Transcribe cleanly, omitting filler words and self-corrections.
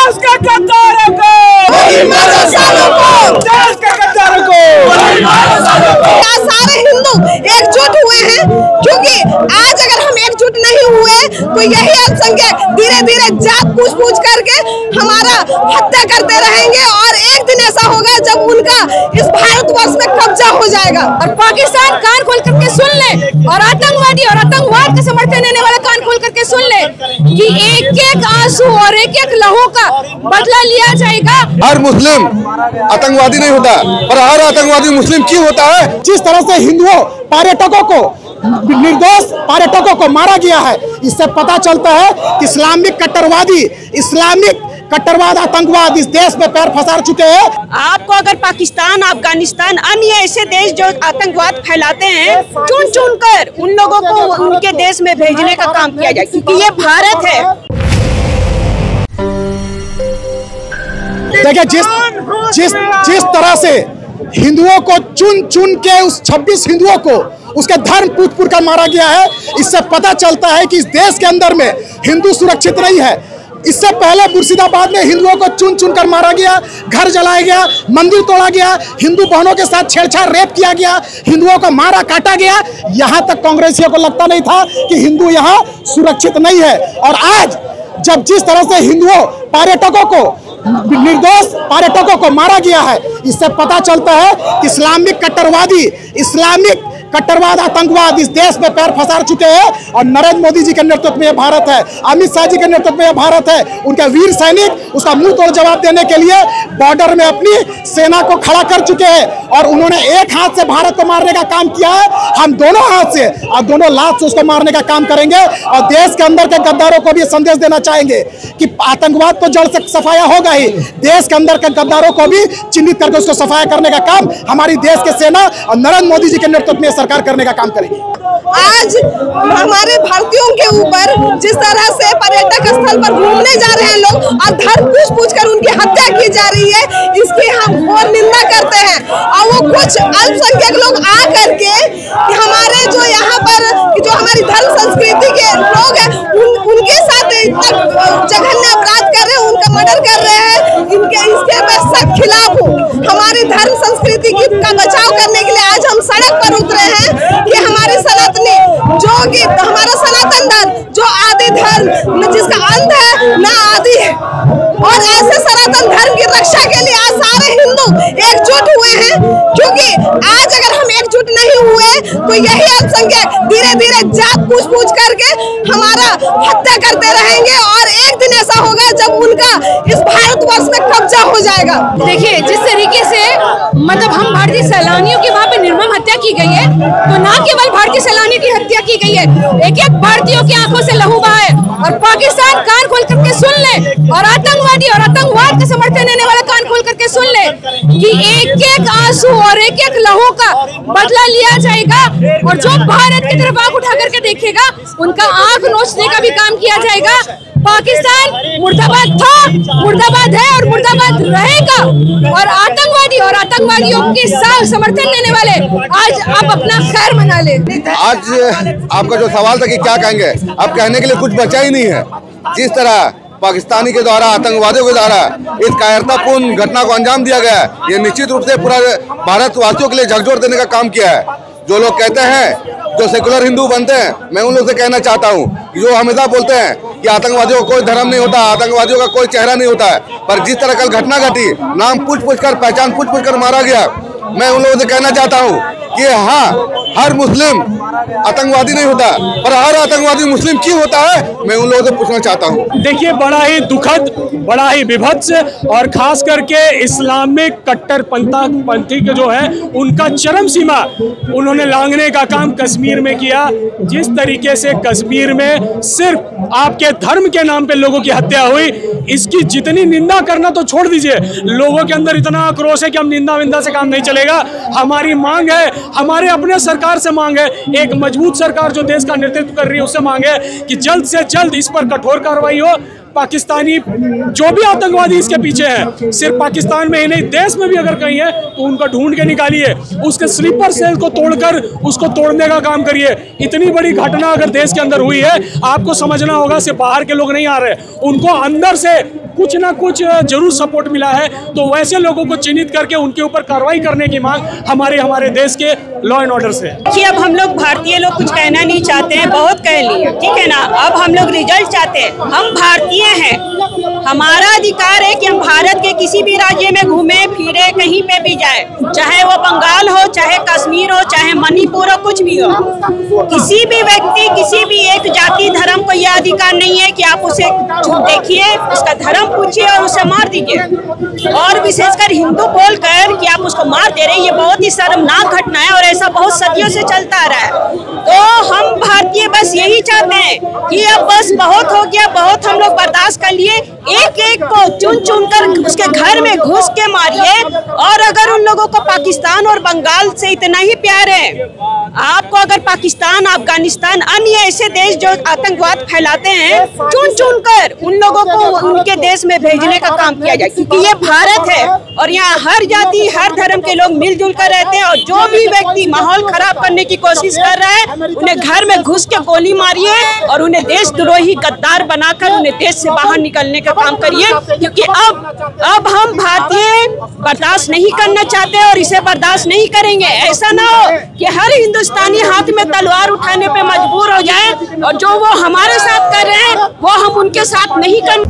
देश के गद्दारों को, देश के गद्दारों को। सारे हिंदू एकजुट हुए हैं, क्योंकि आज अगर हम एकजुट नहीं हुए तो यही अल्पसंख्यक धीरे धीरे जात पूछ करके हमारा हत्या करते रहेंगे और एक दिन ऐसा होगा जब उनका इस भारतवर्ष में कब्जा हो जाएगा। और पाकिस्तान कान खोल करके सुन ले, और आतंकवादी और आतंकवाद का समर्थन देने वाला कान खोल करके सुन ले कि एक एक आंसू और एक एक लहू का बदला लिया जाएगा। हर मुस्लिम आतंकवादी नहीं होता, पर हर आतंकवादी मुस्लिम क्यों होता है? जिस तरह से हिंदुओं पर्यटकों को, निर्दोष पर्यटकों को मारा गया है, इससे पता चलता है कि इस्लामिक कट्टरवाद आतंकवाद इस देश में पैर फंसा चुके हैं। आपको अगर पाकिस्तान, अफगानिस्तान, अन्य ऐसे देश जो आतंकवाद फैलाते हैं, चुन कर उन लोगों को उनके देश में भेजने का काम किया जाए, क्योंकि ये भारत है। देखिए, जिस तरह से हिंदुओं को चुन के उस 26 हिंदुओं को उसके धर्म पूछ कर मारा गया है, इससे पता चलता है कि इस देश के अंदर में हिंदू सुरक्षित नहीं है। इससे पहले मुर्शिदाबाद में हिंदुओं को चुन कर मारा गया, घर जलाया गया, मंदिर तोड़ा गया, हिंदू बहनों के साथ छेड़छाड़, रेप किया गया, हिंदुओं को मारा काटा गया। यहाँ तक कांग्रेसियों को लगता नहीं था कि हिंदू यहाँ सुरक्षित नहीं है। और आज जब जिस तरह से हिंदुओं पर्यटकों को, निर्दोष पर्यटकों को मारा गया है, इससे पता चलता है कि इस्लामिक कट्टरवाद आतंकवाद इस देश में पैर फंसा चुके हैं। और नरेंद्र मोदी जी के नेतृत्व में यह भारत है, अमित शाह जी के नेतृत्व में यह भारत है। उनके वीर सैनिक उसका मुंह तोड़ जवाब देने के लिए बॉर्डर में अपनी सेना को खड़ा कर चुके हैं, और उन्होंने एक हाथ से भारत को मारने का काम किया है। हम दोनों हाथ से और दोनों लात से उसको मारने का काम करेंगे, और देश के अंदर के गद्दारों को भी संदेश देना चाहेंगे कि आतंकवाद तो जड़ से सफाया होगा ही, देश के अंदर के गद्दारों को भी चिन्हित करके उसको सफाया करने का काम हमारी देश के सेना और नरेंद्र मोदी जी के नेतृत्व में सरकार करने का काम करेगी। आज हमारे भारतीयों के ऊपर जिस तरह से पर्यटक स्थल पर घूमने जा रहे हैं लोग और धर्म पूछ कर उनकी हत्या की जा रही है, इसकी हम घोर निंदा करते हैं। और वो कुछ अल्पसंख्यक लोग आ करके हमारे जो यहाँ पर जो हमारी धर्म संस्कृति के लोग हैं उनके साथ जघन्य अपराध कर रहे हैं, उनका मर्डर कर रहे हैं। इसके मैं सख्त खिलाफ हूँ। हमारी धर्म संस्कृति का बचाव करने के लिए आज हम सड़क पर उतरे हैं कि हमारे सनातनी जो कि हमारा सनातन धर्म जो आदि धर्म जिसका अंत है न आदि है, और ऐसे सनातन धर्म की रक्षा के लिए आज सारे हिंदू एकजुट हुए हैं, क्योंकि आज अगर हम एकजुट नहीं हुए तो यही अल्पसंख्यक धीरे धीरे जात पूछ करके हमारा हत्या करते रहेंगे, और एक दिन ऐसा होगा जब उनका इस भारतवर्ष में कब्जा हो जाएगा। देखिए, जिस तरीके से मतलब हम भारतीय सैलानियों की वहाँ पे निर्मम हत्या की गई है, तो ना केवल भारतीय सैलानियों की हत्या की गई है, एक एक भारतीयों की आंखों से लहू बहा है। और पाकिस्तान कान खोल करके सुन ले, और आतंकवादी और आतंकवाद का समर्थन देने वाला कान खोल करके सुन ले कि एक एक आंसू और एक एक लहू का बदला लिया जाएगा। और जो भारत की तरफ आंख उठा करके देखेगा उनका आंख नोचने का भी काम किया जाएगा। पाकिस्तान मुर्दाबाद था, मुर्दाबाद है और मुर्दाबाद रहेगा। और आतंकवादी और आतंकवादियों के साथ समर्थन देने वाले आज आप अपना खैर मना ले। आज आपका जो सवाल था कि क्या कहेंगे, अब कहने के लिए कुछ बचा ही नहीं है। जिस तरह पाकिस्तानी के द्वारा, आतंकवादियों के द्वारा इस कायरतापूर्ण घटना को अंजाम दिया गया है, ये निश्चित रूप से पूरा भारतवासियों के लिए झकझोर देने का काम किया है। जो लोग कहते हैं, जो सेकुलर हिंदू बनते हैं, मैं उन लोगों से कहना चाहता हूं कि जो हमेशा बोलते हैं कि आतंकवादियों का कोई धर्म नहीं होता, आतंकवादियों का कोई चेहरा नहीं होता है, पर जिस तरह कल घटना घटी, नाम पूछ कर, पहचान पूछ कर मारा गया, मैं उन लोगों से कहना चाहता हूं कि हाँ, हर मुस्लिम आतंकवादी नहीं होता, पर हर आतंकवादी मुस्लिम क्यों होता है, मैं उन लोगों से पूछना चाहता हूं। देखिए, बड़ा ही दुखद, बड़ा ही विभत्स, और खास करके इस्लामिक कट्टरपंथी के जो है उनका चरम सीमा उन्होंने लांघने का काम कश्मीर में किया। जिस तरीके से कश्मीर में सिर्फ आपके धर्म के नाम पे लोगों की हत्या हुई, इसकी जितनी निंदा करना तो छोड़ दीजिए, लोगों के अंदर इतना आक्रोश है कि हम निंदा विंदा से काम नहीं चलेगा। हमारी मांग है, हमारे अपने सरकार से मांग है, एक मजबूत सरकार जो देश का नेतृत्व कर रही है उससे मांग है कि जल्द से जल्द इस पर कठोर कार्रवाई हो। पाकिस्तानी जो भी आतंकवादी इसके पीछे हैं, सिर्फ पाकिस्तान में ही नहीं देश में भी अगर कहीं है तो उनको ढूंढ के निकालिए, उसके स्लीपर सेल को तोड़कर उसको तोड़ने का काम करिए। इतनी बड़ी घटना अगर देश के अंदर हुई है, आपको समझना होगा सिर्फ बाहर के लोग नहीं आ रहे, उनको अंदर से कुछ ना कुछ जरूर सपोर्ट मिला है। तो वैसे लोगों को चिन्हित करके उनके ऊपर कार्रवाई करने की मांग हमारे देश के लॉ एंड ऑर्डर से। कि अब हम लोग भारतीय लोग कुछ कहना नहीं चाहते हैं, बहुत कह लिए, ठीक है ना। अब हम लोग रिजल्ट चाहते हैं। हम भारतीय हैं, हमारा अधिकार है कि हम भारत के किसी भी राज्य में घूमे फिरे, कहीं पे भी जाए, चाहे वो बंगाल हो, चाहे कश्मीर हो, चाहे मणिपुर हो, कुछ भी हो। किसी भी व्यक्ति, किसी भी एक जाति धर्म को यह अधिकार नहीं है कि आप उसे देखिए, उसका धर्म पूछिए और उसे मार दीजिए। और विशेषकर हिंदू बोलकर कि आप उसको मार दे रहे हैं, ये बहुत ही शर्मनाक घटना है और ऐसा बहुत सदियों से चलता आ रहा है। तो हम भारतीय बस यही चाहते हैं कि अब बस बहुत हो गया, बहुत हम लोग बर्दाश्त कर लिए। एक एक को चुन चुन कर उसके घर में घुस के मारिए। और अगर उन लोगों को पाकिस्तान और बंगाल से इतना ही प्यार है, आपको अगर पाकिस्तान, अफगानिस्तान, अन्य ऐसे देश जो आतंकवाद फैलाते हैं, चुन चुन कर उन लोगों को उनके देश में भेजने का काम किया जाए, क्योंकि ये भारत है और यहाँ हर जाति, हर धर्म के लोग मिलजुल कर रहते हैं। और जो भी व्यक्ति माहौल खराब करने की कोशिश कर रहा है, उन्हें घर में घुस के गोली मारिए और उन्हें देशद्रोही गद्दार बनाकर उन्हें देश से बाहर निकलने का काम करिए। क्योंकि अब हम भारतीय बर्दाश्त नहीं करना चाहते और इसे बर्दाश्त नहीं करेंगे। ऐसा ना हो कि हर हिंदुस्तानी हाथ में तलवार उठाने पे मजबूर हो जाए और जो वो हमारे साथ कर रहे हैं वो हम उनके साथ नहीं कर।